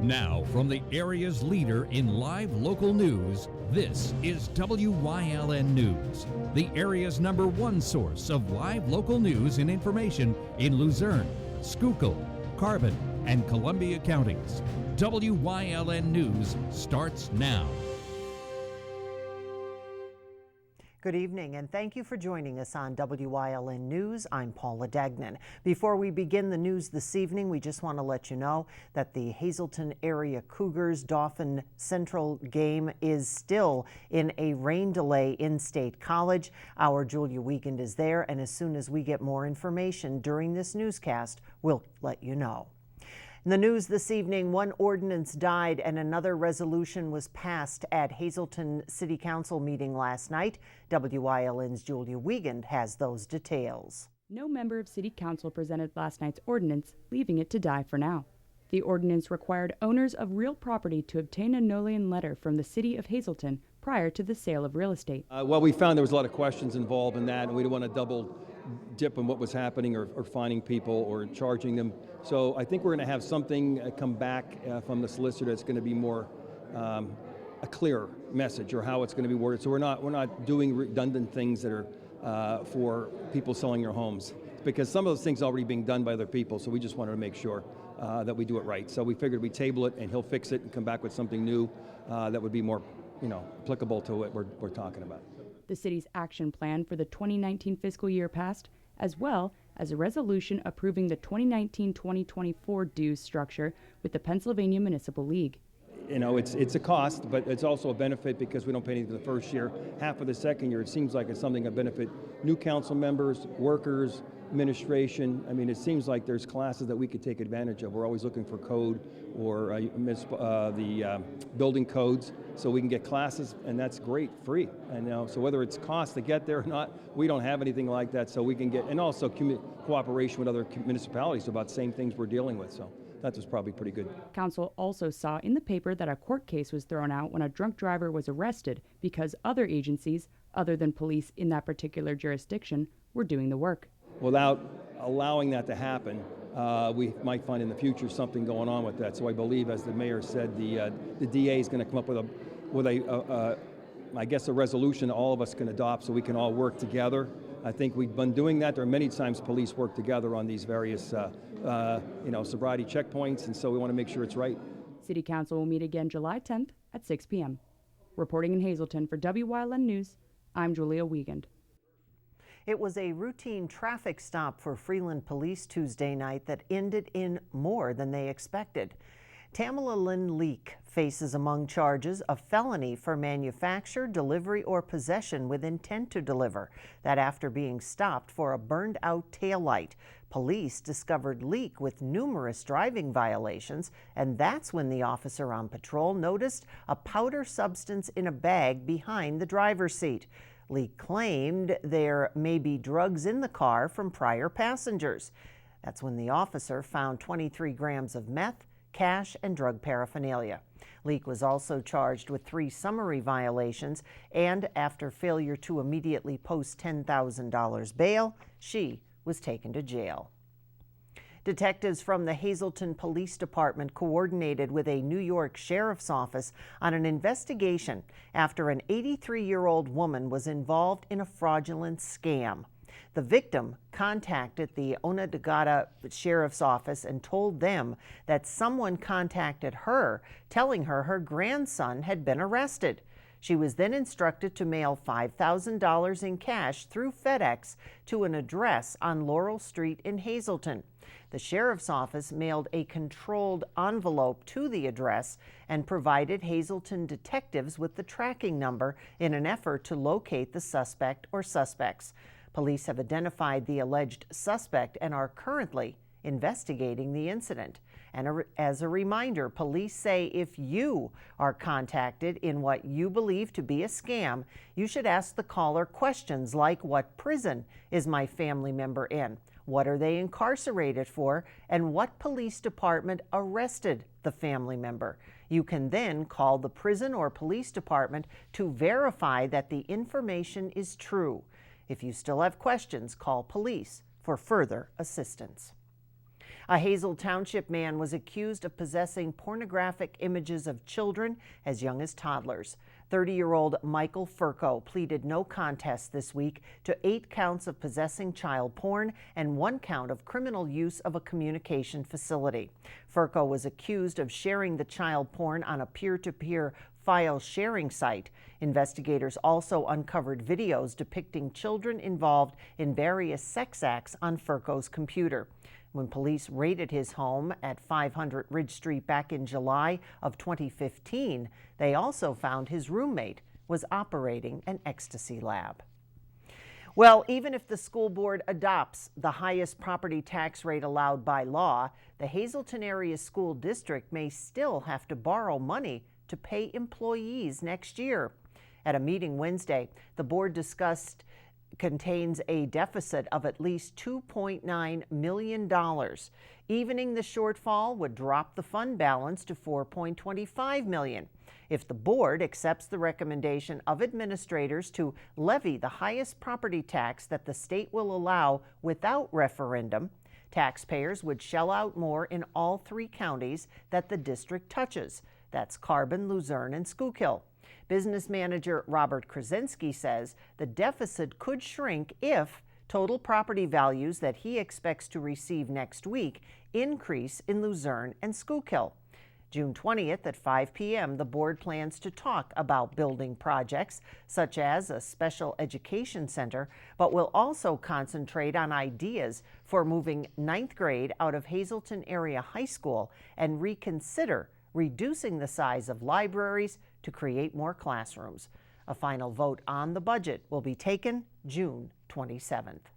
Now, from the area's leader in live local news, this is WYLN News, the area's #1 source of live local news and information in Luzerne, Schuylkill, Carbon, and Columbia counties. WYLN News starts now. Good evening, and thank you for joining us on WYLN News. I'm Paula Dagnan. Before we begin the news this evening, we just want to let you know that the Hazleton area Cougars Dauphin Central game is still in a rain delay in State College. Our Julia Wiegand is there, and as soon as we get more information during this newscast, we'll let you know. In the news this evening, one ordinance died and another resolution was passed at Hazleton City Council meeting last night. WYLN's Julia Wiegand has those details. No member of City Council presented last night's ordinance, leaving it to die for now. The ordinance required owners of real property to obtain a Nolian letter from the City of Hazleton prior to the sale of real estate. Well, we found there was a lot of questions involved in that, and we didn't want to double dip on what was happening or fining people or charging them. So I think we're going to have something come back from the solicitor that's going to be more a clear message or how it's going to be worded. So we're not doing redundant things that are for people selling their homes, because some of those things are already being done by other people. So we just wanted to make sure that we do it right. So we figured we'd table it and he'll fix it and come back with something new that would be more, applicable to what we're talking about. The city's action plan for the 2019 fiscal year passed, as well as a resolution approving the 2019-2024 dues structure with the Pennsylvania Municipal League. It's a cost, but it's also a benefit because we don't pay anything the first year. Half of the second year, it seems like it's something that benefit new council members, workers, administration. I mean, it seems like there's classes that we could take advantage of. We're always looking for code or the building codes, so we can get classes, and that's great, free. And so whether it's cost to get there or not, we don't have anything like that, so we can get, and also cooperation with other municipalities about the same things we're dealing with. So that was probably pretty good. Council also saw in the paper that a court case was thrown out when a drunk driver was arrested because other agencies, other than police in that particular jurisdiction, were doing the work. Without allowing that to happen, we might find in the future something going on with that. So I believe, as the mayor said, the DA is going to come up with I guess a resolution all of us can adopt so we can all work together. I think we've been doing that. There are many times police work together on these various sobriety checkpoints, and so we want to make sure it's right. City Council will meet again July 10th at 6 p.m. Reporting in Hazleton for WYLN News, I'm Julia Wiegand. It was a routine traffic stop for Freeland police Tuesday night that ended in more than they expected. Tamala Lynn Leak faces, among charges, a felony for manufacture, delivery, or possession with intent to deliver. That after being stopped for a burned-out taillight. Police discovered Leak with numerous driving violations, and that's when the officer on patrol noticed a powder substance in a bag behind the driver's seat. Leak claimed there may be drugs in the car from prior passengers. That's when the officer found 23 grams of meth, cash, and drug paraphernalia. Leak was also charged with 3 summary violations, and after failure to immediately post $10,000 bail, she was taken to jail. Detectives from the Hazleton Police Department coordinated with a New York Sheriff's Office on an investigation after an 83-year-old woman was involved in a fraudulent scam. The victim contacted the Onondaga Sheriff's Office and told them that someone contacted her, telling her her grandson had been arrested. She was then instructed to mail $5,000 in cash through FedEx to an address on Laurel Street in Hazleton. The sheriff's office mailed a controlled envelope to the address and provided Hazleton detectives with the tracking number in an effort to locate the suspect or suspects. Police have identified the alleged suspect and are currently investigating the incident. And as a reminder, police say if you are contacted in what you believe to be a scam, you should ask the caller questions like, what prison is my family member in? What are they incarcerated for? And what police department arrested the family member? You can then call the prison or police department to verify that the information is true. If you still have questions, call police for further assistance. A Hazel Township man was accused of possessing pornographic images of children as young as toddlers. 30-year-old Michael Furco pleaded no contest this week to 8 counts of possessing child porn and 1 count of criminal use of a communication facility. Furco was accused of sharing the child porn on a peer-to-peer file sharing site. Investigators also uncovered videos depicting children involved in various sex acts on Furco's computer. When police raided his home at 500 Ridge Street back in July of 2015, they also found his roommate was operating an ecstasy lab. Well, even if the school board adopts the highest property tax rate allowed by law, the Hazleton Area School District may still have to borrow money to pay employees next year. At a meeting Wednesday, the board discussed contains a deficit of at least $2.9 million. Evening the shortfall would drop the fund balance to $4.25 million. If the board accepts the recommendation of administrators to levy the highest property tax that the state will allow without referendum, taxpayers would shell out more in all 3 counties that the district touches. That's Carbon, Luzerne, and Schuylkill. Business manager Robert Krasinski says the deficit could shrink if total property values that he expects to receive next week increase in Luzerne and Schuylkill. June 20th at 5 p.m., the board plans to talk about building projects such as a special education center, but will also concentrate on ideas for moving 9th grade out of Hazleton Area High School and reconsider reducing the size of libraries to create more classrooms. A final vote on the budget will be taken June 27th.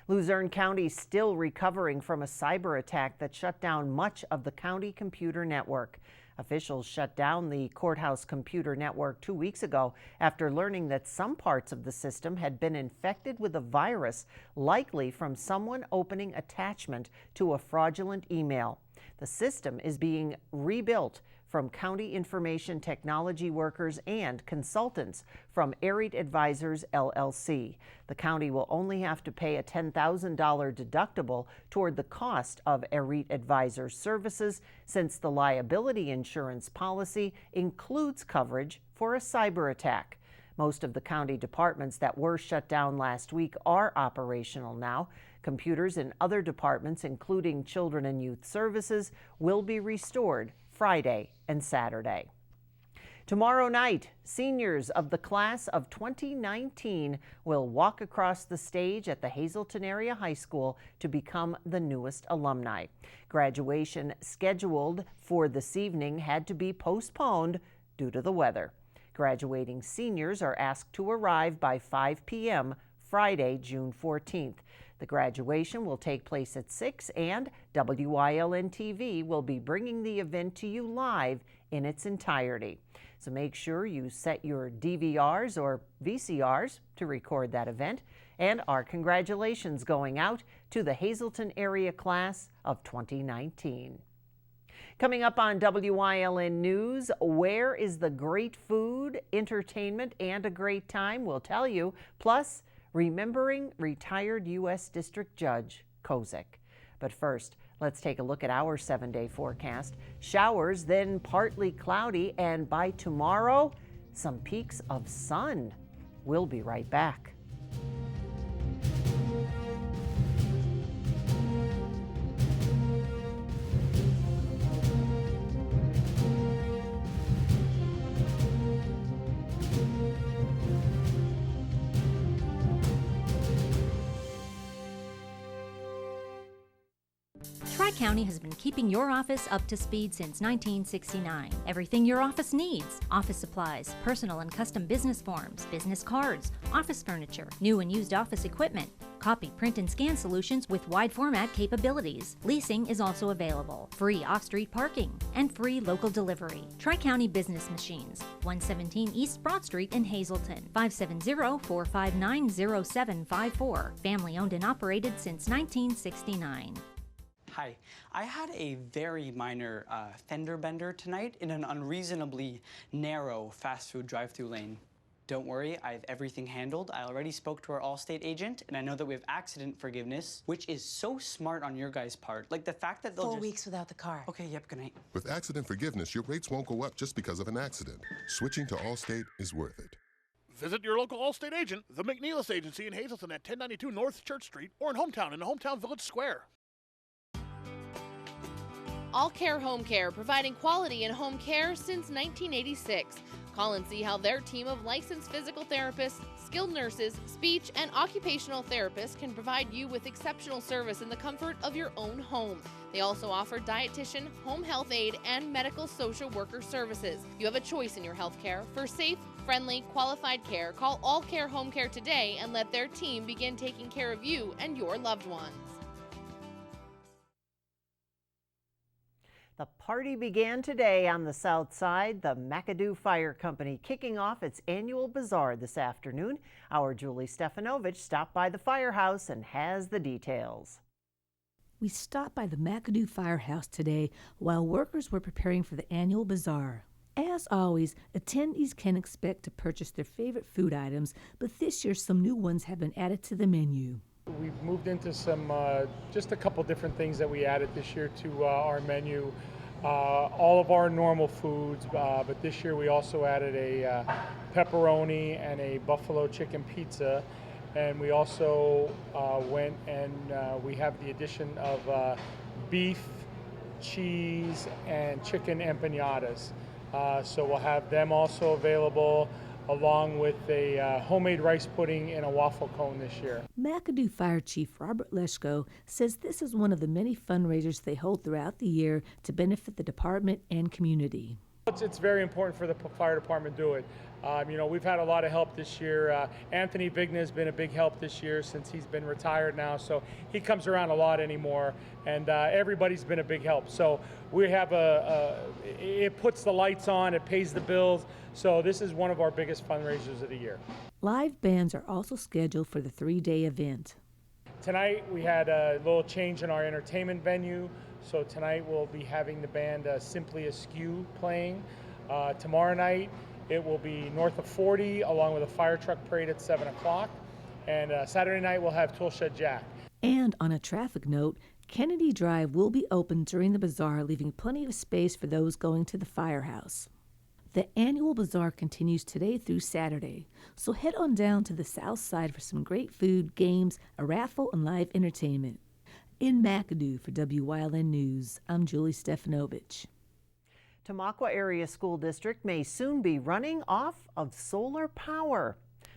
Luzerne County is still recovering from a cyber attack that shut down much of the county computer network. Officials shut down the courthouse computer network 2 weeks ago after learning that some parts of the system had been infected with a virus, likely from someone opening attachment to a fraudulent email. The system is being rebuilt from county information technology workers and consultants from Arete Advisors, LLC. The county will only have to pay a $10,000 deductible toward the cost of Arete Advisors services, since the liability insurance policy includes coverage for a cyber attack. Most of the county departments that were shut down last week are operational now. Computers in other departments, including Children and Youth Services, will be restored Friday and Saturday. Tomorrow night, seniors of the class of 2019 will walk across the stage at the Hazleton Area High School to become the newest alumni. Graduation scheduled for this evening had to be postponed due to the weather. Graduating seniors are asked to arrive by 5 p.m. Friday, June 14th. The graduation will take place at 6, and Wyln TV will be bringing the event to you live in its entirety. So make sure you set your DVRs or VCRs to record that event. And our congratulations going out to the Hazleton area class of 2019. Coming up on WYLN News, where is the great food, entertainment, and a great time? We'll tell you. Plus, remembering retired U.S. District Judge Kozik. But first, let's take a look at our 7-day forecast. Showers, then partly cloudy, and by tomorrow, some peaks of sun. We'll be right back. Tri-County has been keeping your office up to speed since 1969. Everything your office needs: office supplies, personal and custom business forms, business cards, office furniture, new and used office equipment, copy, print, and scan solutions with wide format capabilities. Leasing is also available, free off-street parking, and free local delivery. Tri-County Business Machines, 117 East Broad Street in Hazleton, 570-459-0754. Family owned and operated since 1969. Hi, I had a very minor fender bender tonight in an unreasonably narrow fast food drive-thru lane. Don't worry, I have everything handled. I already spoke to our Allstate agent, and I know that we have accident forgiveness, which is so smart on your guys' part. Like the fact that they'll 4 weeks without the car. Okay, yep, good night. With accident forgiveness, your rates won't go up just because of an accident. Switching to Allstate is worth it. Visit your local Allstate agent, the McNeilis Agency in Hazleton at 1092 North Church Street, or in Hometown in the Hometown Village Square. All Care Home Care, providing quality in home care since 1986. Call and see how their team of licensed physical therapists, skilled nurses, speech, and occupational therapists can provide you with exceptional service in the comfort of your own home. They also offer dietitian, home health aide, and medical social worker services. You have a choice in your health care. For safe, friendly, qualified care, call All Care Home Care today and let their team begin taking care of you and your loved ones. The party began today on the south side, the McAdoo Fire Company kicking off its annual bazaar this afternoon. Our Julie Stefanovich stopped by the firehouse and has the details. We stopped by the McAdoo Firehouse today while workers were preparing for the annual bazaar. As always, attendees can expect to purchase their favorite food items, but this year some new ones have been added to the menu. We've moved into some, just a couple different things that we added this year to our menu. All of our normal foods, but this year we also added a pepperoni and a buffalo chicken pizza. And we also went and we have the addition of beef, cheese, and chicken empanadas. So we'll have them also available, along with a homemade rice pudding and a waffle cone this year. McAdoo Fire Chief Robert Leschko says this is one of the many fundraisers they hold throughout the year to benefit the department and community. It's very important for the fire department to do it. We've had a lot of help this year. Anthony Vigna has been a big help this year since he's been retired now, so he comes around a lot anymore, and everybody's been a big help. So we have it puts the lights on, it pays the bills, so this is one of our biggest fundraisers of the year. Live bands are also scheduled for the 3-day event. Tonight we had a little change in our entertainment venue. So tonight we'll be having the band Simply Askew playing. Tomorrow night it will be North of 40 along with a fire truck parade at 7 o'clock. And Saturday night we'll have Toolshed Jack. And on a traffic note, Kennedy Drive will be open during the bazaar, leaving plenty of space for those going to the firehouse. The annual bazaar continues today through Saturday, so head on down to the south side for some great food, games, a raffle, and live entertainment. In McAdoo for WYLN News, I'm Julie Stefanovich. Tamaqua Area School District may soon be running off of solar power.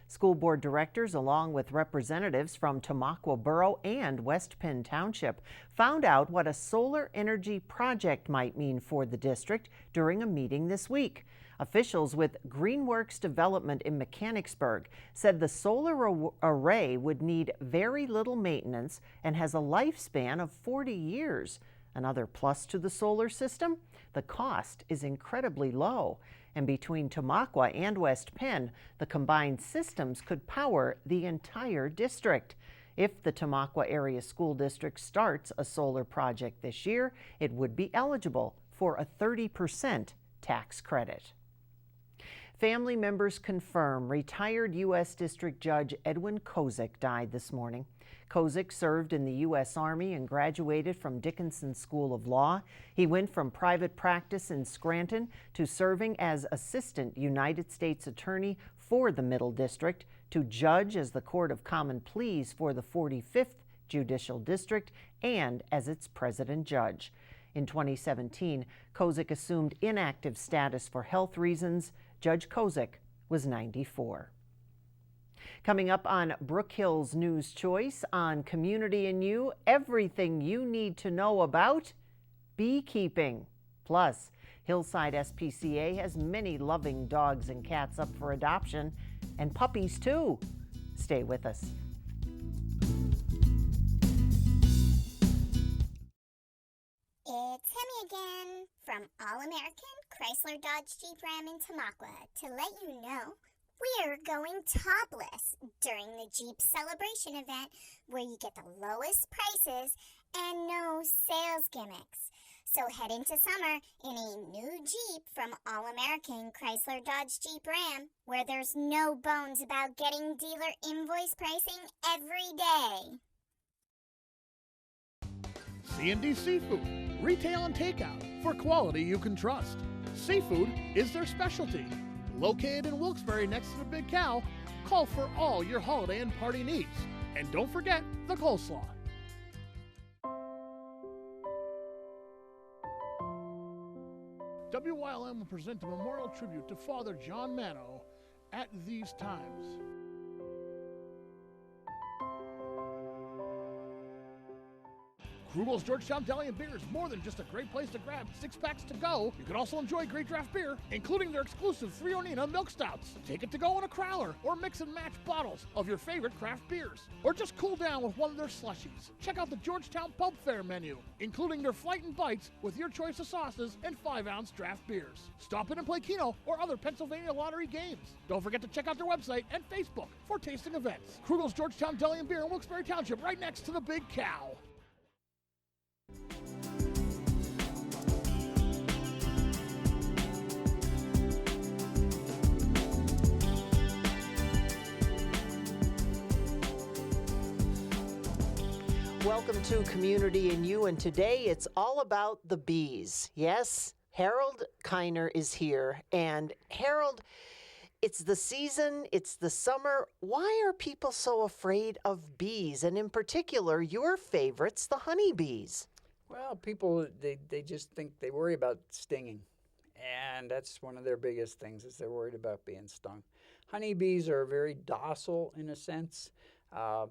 School board directors, along with representatives from Tamaqua Borough and West Penn Township, found out what a solar energy project might mean for the district during a meeting this week. Officials with Greenworks Development in Mechanicsburg said the solar array would need very little maintenance and has a lifespan of 40 years. Another plus to the solar system? The cost is incredibly low. And between Tamaqua and West Penn, the combined systems could power the entire district. If the Tamaqua Area School District starts a solar project this year, it would be eligible for a 30% tax credit. Family members confirm retired U.S. District Judge Edwin Kozik died this morning. Kozik served in the U.S. Army and graduated from Dickinson School of Law. He went from private practice in Scranton to serving as Assistant United States Attorney for the Middle District, to judge as the Court of Common Pleas for the 45th Judicial District, and as its President Judge. In 2017, Kozik assumed inactive status for health reasons. Judge Kozik was 94. Coming up on Brook Hill's News Choice on Community and You, everything you need to know about beekeeping. Plus, Hillside SPCA has many loving dogs and cats up for adoption, and puppies too. Stay with us. It's Hemi again from All-American Chrysler Dodge Jeep Ram in Tamaqua to let you know we're going topless during the Jeep Celebration event, where you get the lowest prices and no sales gimmicks. So head into summer in a new Jeep from All-American Chrysler Dodge Jeep Ram, where there's no bones about getting dealer invoice pricing every day. C&D Seafood, retail and takeout for quality you can trust. Seafood is their specialty. Located in Wilkes-Barre next to the Big Cow, call for all your holiday and party needs. And don't forget the coleslaw. WYLM will present a memorial tribute to Father John Mano at these times. Krugel's Georgetown Deli and Beer is more than just a great place to grab 6-packs to go. You can also enjoy great draft beer, including their exclusive 3 Ornina milk stouts. Take it to go in a crowler or mix and match bottles of your favorite craft beers. Or just cool down with one of their slushies. Check out the Georgetown Pub Fare menu, including their Flight and Bites with your choice of sauces and 5-ounce draft beers. Stop in and play Keno or other Pennsylvania Lottery games. Don't forget to check out their website and Facebook for tasting events. Krugel's Georgetown Deli and Beer in Wilkes-Barre Township, right next to the Big Cow. Welcome to Community and You, and today it's all about the bees. Yes, Harold Kiner is here, and Harold, it's the season, it's the summer. Why are people so afraid of bees, and in particular, your favorites, the honeybees? Well, people, they just think they worry about stinging, and that's one of their biggest things is they're worried about being stung. Honeybees are very docile in a sense.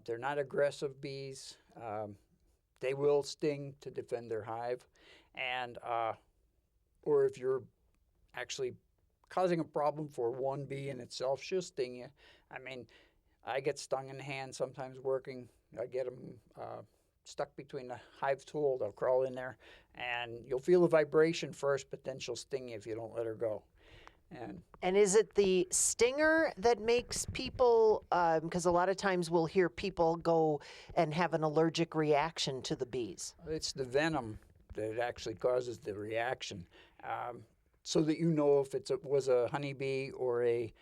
They're not aggressive bees. They will sting to defend their hive, and or if you're actually causing a problem for one bee in itself, she'll sting you. I mean, I get stung in the hand sometimes working. I get them stuck between the hive tool. They'll crawl in there, and you'll feel a vibration first, but then she'll sting you if you don't let her go. And is it the stinger that makes people, because a lot of times we'll hear people go and have an allergic reaction to the bees? It's the venom that actually causes the reaction. So that you know if it was a honeybee or a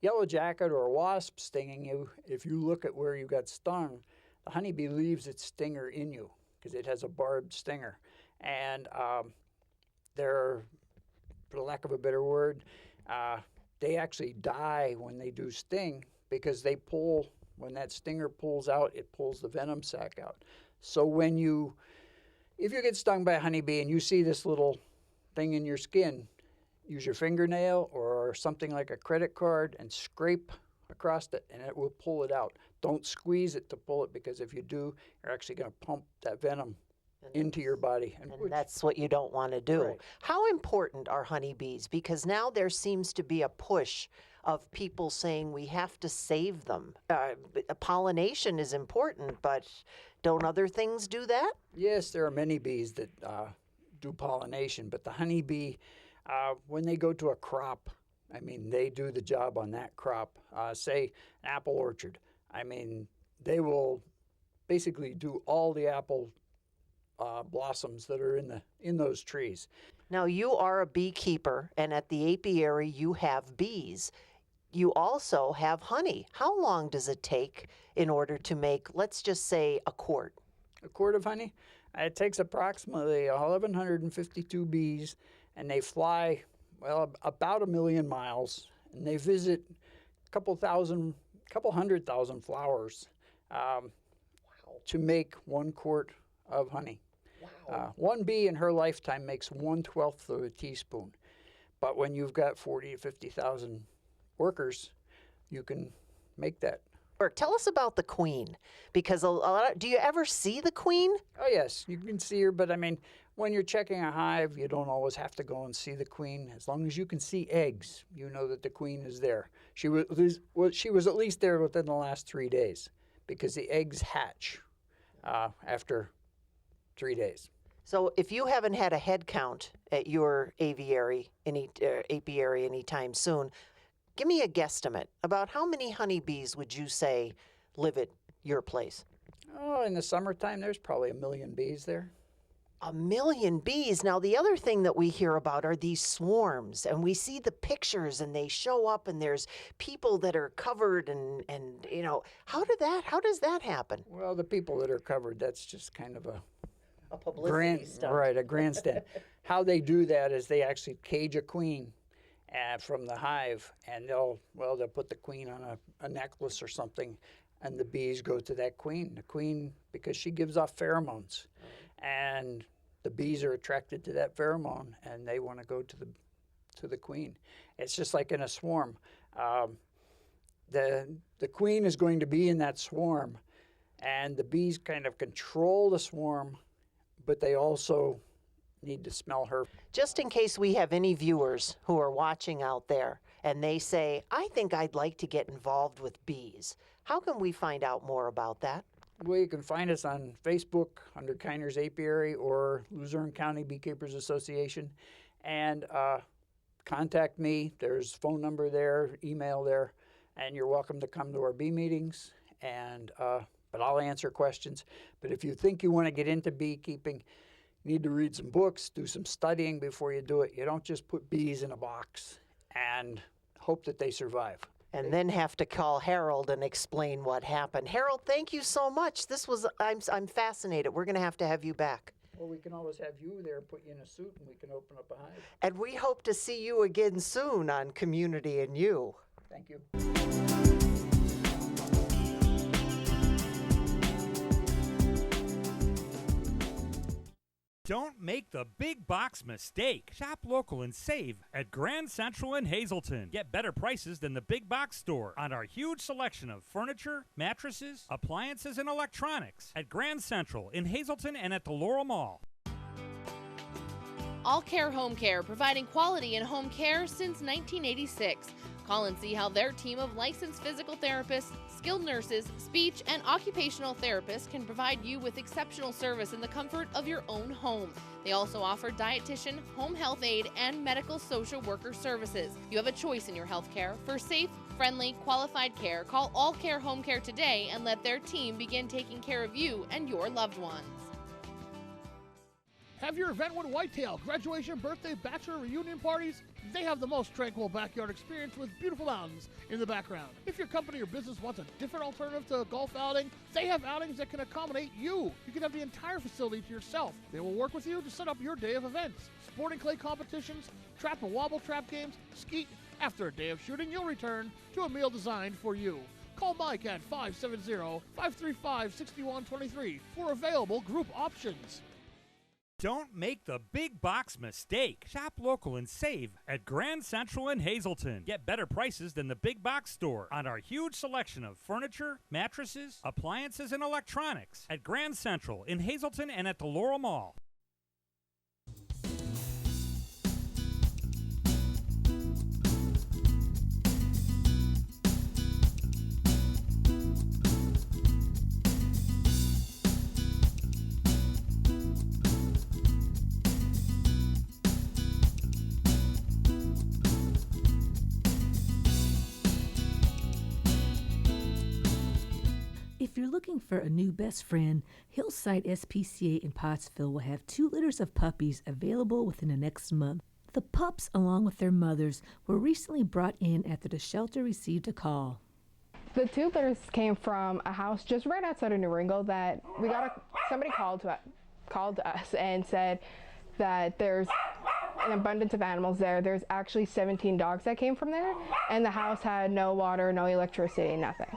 yellow jacket or a wasp stinging you, if you look at where you got stung, the honeybee leaves its stinger in you because it has a barbed stinger. And they're, for lack of a better word, they actually die when they do sting because they pull, when that stinger pulls out, it pulls the venom sac out. So if you get stung by a honeybee and you see this little thing in your skin, use your fingernail or something like a credit card and scrape across it and it will pull it out. Don't squeeze it to pull it because if you do, you're actually going to pump that venom into your body. And that's what you don't want to do. Right. How important are honeybees? Because now there seems to be a push of people saying we have to save them. Pollination is important, but don't other things do that? Yes, there are many bees that do pollination, but the honeybee, when they go to a crop, I mean, they do the job on that crop. Say, an apple orchard. I mean, they will basically do all the apple blossoms that are in those trees. Now, you are a beekeeper, and at the apiary, you have bees. You also have honey. How long does it take in order to make, let's just say, a quart? A quart of honey? It takes approximately 1,152 bees, and they fly, well, about 1 million miles, and they visit a couple 100,000 flowers to make 1 quart of honey. Wow. One bee in her lifetime makes 1/12 of a teaspoon. But when you've got 40 to 50,000 workers, you can make that. Tell us about the queen, because do you ever see the queen? Oh, yes, you can see her, but I mean, when you're checking a hive, you don't always have to go and see the queen. As long as you can see eggs, you know that the queen is there. She was at least there within the last 3 days, because the eggs hatch after 3 days. So if you haven't had a head count at your apiary anytime soon, give me a guesstimate. About how many honeybees would you say live at your place? Oh, in the summertime, there's probably 1 million bees there. 1 million bees. Now, the other thing that we hear about are these swarms, and we see the pictures and they show up and there's people that are covered and you know, how does that happen? Well, the people that are covered, that's just kind of a publicity stunt. Right, a grandstand. How they do that is they actually cage a queen from the hive, and they'll put the queen on a necklace or something, and the bees go to that queen. The queen, because she gives off pheromones, and the bees are attracted to that pheromone, and they want to go to the queen. It's just like in a swarm. The queen is going to be in that swarm, and the bees kind of control the swarm, but they also need to smell her. Just in case we have any viewers who are watching out there and they say, I think I'd like to get involved with bees, how can we find out more about that? Well, you can find us on Facebook under Kiner's Apiary or Luzerne County Beekeepers Association, and contact me. There's phone number there, email there, and you're welcome to come to our bee meetings. And but I'll answer questions. But if you think you want to get into beekeeping, you need to read some books, do some studying before you do it. You don't just put bees in a box and hope that they survive. And then have to call Harold and explain what happened. Harold, thank you so much. I'm fascinated. We're going to have you back. Well, we can always have you there, put you in a suit, and we can open up a hive. And we hope to see you again soon on Community and You. Thank you. Don't make the big box mistake. Shop local and save at Grand Central in Hazleton. Get better prices than the big box store on our huge selection of furniture, mattresses, appliances, and electronics at Grand Central in Hazleton and at the Laurel Mall. All Care Home Care, providing quality in home care since 1986. Call and see how their team of licensed physical therapists, skilled nurses, speech, and occupational therapists can provide you with exceptional service in the comfort of your own home. They also offer dietitian, home health aide, and medical social worker services. You have a choice in your health care. For safe, friendly, qualified care, call All Care Home Care today and let their team begin taking care of you and your loved ones. Have your event with Whitetail, graduation, birthday, bachelor, reunion parties? They have the most tranquil backyard experience with beautiful mountains in the background. If your company or business wants a different alternative to a golf outing, they have outings that can accommodate you. You can have the entire facility to yourself. They will work with you to set up your day of events. Sporting clay competitions, trap and wobble trap games, skeet. After a day of shooting, you'll return to a meal designed for you. Call Mike at 570-535-6123 for available group options. Don't make the big box mistake. Shop local and save at Grand Central in Hazleton. Get better prices than the big box store on our huge selection of furniture, mattresses, appliances, and electronics at Grand Central in Hazleton and at the Laurel Mall. If you're looking for a new best friend, Hillside SPCA in Pottsville will have 2 litters of puppies available within the next month. The pups, along with their mothers, were recently brought in after the shelter received a call. The 2 litters came from a house just right outside of New Ringo that somebody called to us and said that there's an abundance of animals there. There's actually 17 dogs that came from there, and the house had no water, no electricity, nothing.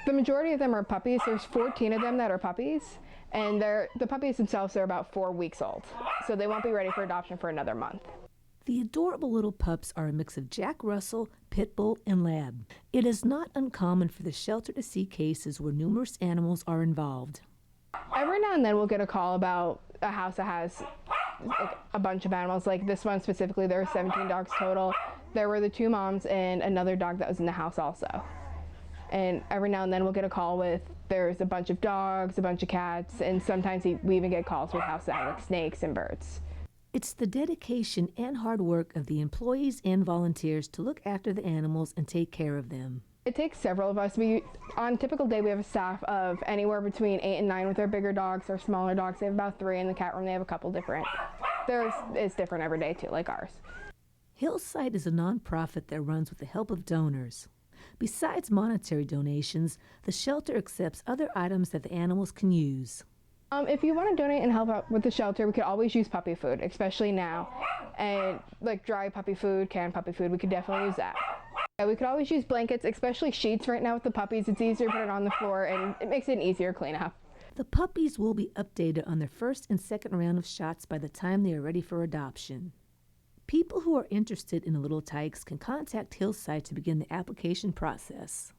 The majority of them are puppies. There's 14 of them that are puppies, and the puppies themselves are about 4 weeks old, so they won't be ready for adoption for another month. The adorable little pups are a mix of Jack Russell, Pit Bull, and Lab. It is not uncommon for the shelter to see cases where numerous animals are involved. Every now and then we'll get a call about a house that has a bunch of animals. Like this one specifically, there were 17 dogs total. There were the 2 moms and another dog that was in the house also. And every now and then we'll get a call with there's a bunch of dogs, a bunch of cats, and sometimes we even get calls with houses that have like snakes and birds. It's the dedication and hard work of the employees and volunteers to look after the animals and take care of them. It takes several of us. On a typical day, we have a staff of anywhere between 8 and 9 with our bigger dogs. Our smaller dogs, they have about 3. In the cat room, they have a couple different. Theirs is different every day too, like ours. Hillside is a nonprofit that runs with the help of donors. Besides monetary donations, the shelter accepts other items that the animals can use. If you want to donate and help out with the shelter, we could always use puppy food, especially now. And like dry puppy food, canned puppy food, we could definitely use that. Yeah, we could always use blankets, especially sheets right now with the puppies. It's easier to put it on the floor and it makes it an easier cleanup. The puppies will be updated on their first and second round of shots by the time they are ready for adoption. People who are interested in the little tykes can contact Hillside to begin the application process.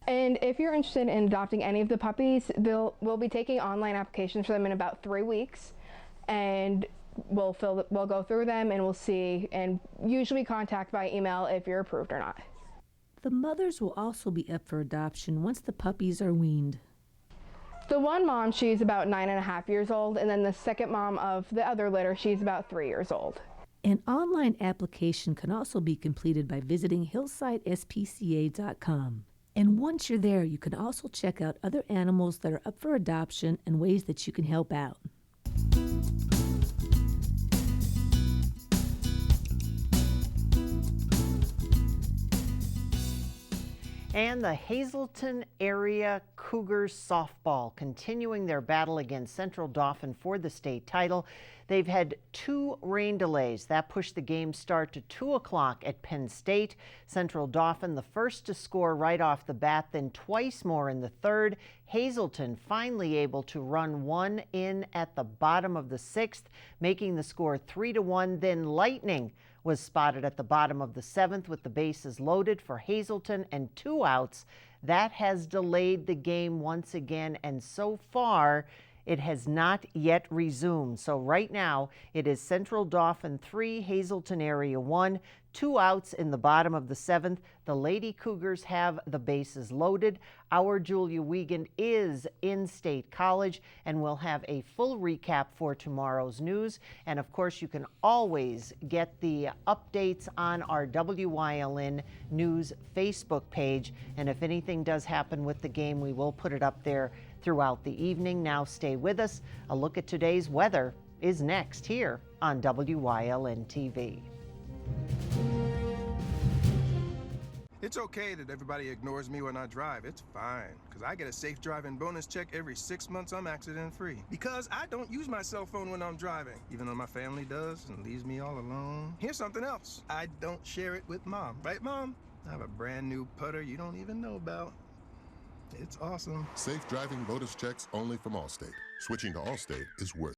And if you're interested in adopting any of the puppies, we'll be taking online applications for them in about 3 weeks, and we'll go through them and we'll see, and usually contact by email if you're approved or not. The mothers will also be up for adoption once the puppies are weaned. The one mom, she's about 9.5 years old, and then the second mom of the other litter, she's about 3 years old. An online application can also be completed by visiting hillsidespca.com. And once you're there, you can also check out other animals that are up for adoption and ways that you can help out. And the Hazleton area Cougars softball continuing their battle against Central Dauphin for the state title. They've had 2 rain delays. That pushed the game start to 2 o'clock at Penn State. Central Dauphin, the first to score right off the bat, then twice more in the third. Hazleton finally able to run one in at the bottom of the 6th, making the score 3-1. Then Lightning was spotted at the bottom of the 7th with the bases loaded for Hazleton and 2 outs. That has delayed the game once again, and so far it has not yet resumed. So right now it is Central Dauphin 3, Hazleton area 1, 2 outs in the bottom of the 7th. The Lady Cougars have the bases loaded. Our Julia Wiegand is in State College, and we'll have a full recap for tomorrow's news. And of course, you can always get the updates on our WYLN News Facebook page. And if anything does happen with the game, we will put it up there throughout the evening. Now stay with us. A look at today's weather is next here on WYLN TV. It's okay that everybody ignores me when I drive. It's fine, because I get a safe driving bonus check every 6 months I'm accident-free. Because I don't use my cell phone when I'm driving, even though my family does and leaves me all alone. Here's something else. I don't share it with Mom. Right, Mom? I have a brand new putter you don't even know about. It's awesome. Safe driving bonus checks only from Allstate. Switching to Allstate is worth it.